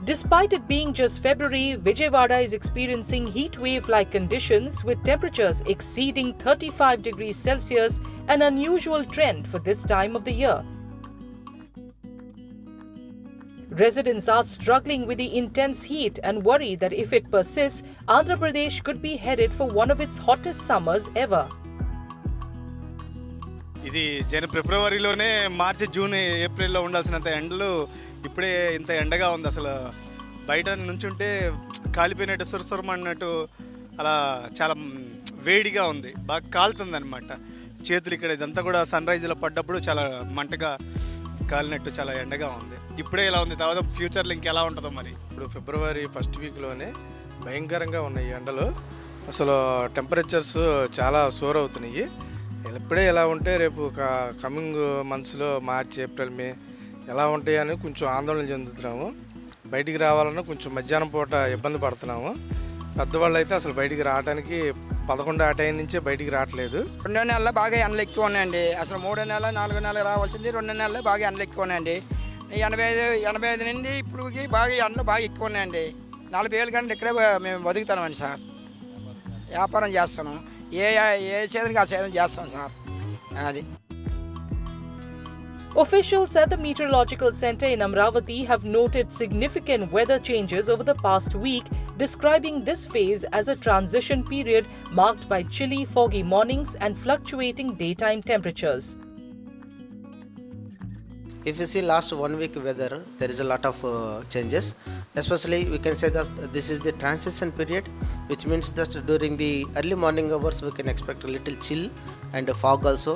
Despite it being just February, Vijayawada is experiencing heat wave-like conditions with temperatures exceeding 35 degrees Celsius, an unusual trend for this time of the year. Residents are struggling with the intense heat and worry that if it persists, Andhra Pradesh could be headed for one of its hottest summers ever. ఇది ఫిబ్రవరిలోనే మార్చి June ఏప్రిల్లో ఉండాల్సినంత ఎండలు ఇప్పుడే ఇంత ఎండగా ఉంది. అసలు బయట నుంచుంటే కాలిపోయినట్టు సురసురమన్నట్టు అలా చాలా వేడిగా ఉంది, బాగా కాలుతుంది అనమాట. చేతులు ఇక్కడ ఇదంతా కూడా సన్ రైజ్లో పడ్డప్పుడు చాలా మంటగా కాలినట్టు చాలా ఎండగా ఉంది. ఇప్పుడే ఇలా ఉంది, తర్వాత ఫ్యూచర్లో ఇంకెలా ఉంటుందో మరి. ఇప్పుడు ఫిబ్రవరి ఫస్ట్ వీక్లోనే భయంకరంగా ఉన్నాయి ఎండలు. అసలు టెంపరేచర్స్ చాలా సోర్ అవుతున్నాయి. ఇప్పుడే ఎలా ఉంటే రేపు కమింగ్ మంత్స్లో మార్చి ఏప్రిల్ మే ఎలా ఉంటాయని కొంచెం ఆందోళన చెందుతున్నాము. బయటికి రావాలన్నా కొంచెం మధ్యాహ్నం పూట ఇబ్బంది పడుతున్నాము. పెద్దవాళ్ళు అయితే అసలు బయటికి రావడానికి 11 ఆ టైం నుంచే బయటికి రావట్లేదు. 2 నెలల్లో బాగా ఎండలు ఎక్కువ ఉన్నాయండి. అసలు 3 నెలలు 4 నెలలు రావాల్సింది 2 నెలల్లో బాగా ఎండలు ఎక్కువ ఉన్నాయండి. 85 నుండి ఇప్పటికి బాగా ఎండలు బాగా ఎక్కువ ఉన్నాయండి. 40 గంటలు ఇక్కడే మేము బతుకుతామండి సార్. వ్యాపారం చేస్తాను, ఏ సీజన్కి ఆ సీజన్ చేస్తాం సార్. అది Officials at the Meteorological Center in Amravati have noted significant weather changes over the past week, describing this phase as a transition period marked by chilly, foggy mornings and fluctuating daytime temperatures. If you see last 1 week weather, there is a lot of changes. Especially we can say that this is the transition period, which means that during the early morning hours we can expect a little chill and fog also,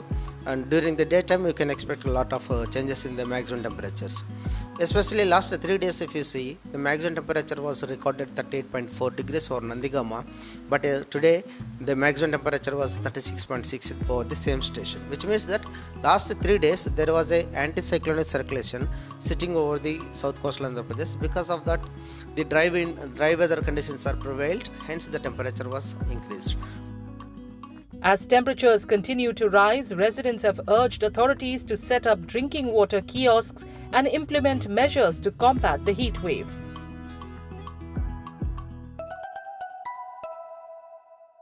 and during the daytime we can expect a lot of changes in the maximum temperatures. Especially last 3 days, if you see, the maximum temperature was recorded 38.4 degrees for Nandigama, but today the maximum temperature was 36.6 for the same station, which means that last 3 days there was a anticyclonic circulation sitting over the south coastal Andhra Pradesh. Because of that, the dry weather conditions are prevailed, hence the temperature was increased. As temperatures continue to rise, residents have urged authorities to set up drinking water kiosks and implement measures to combat the heat wave.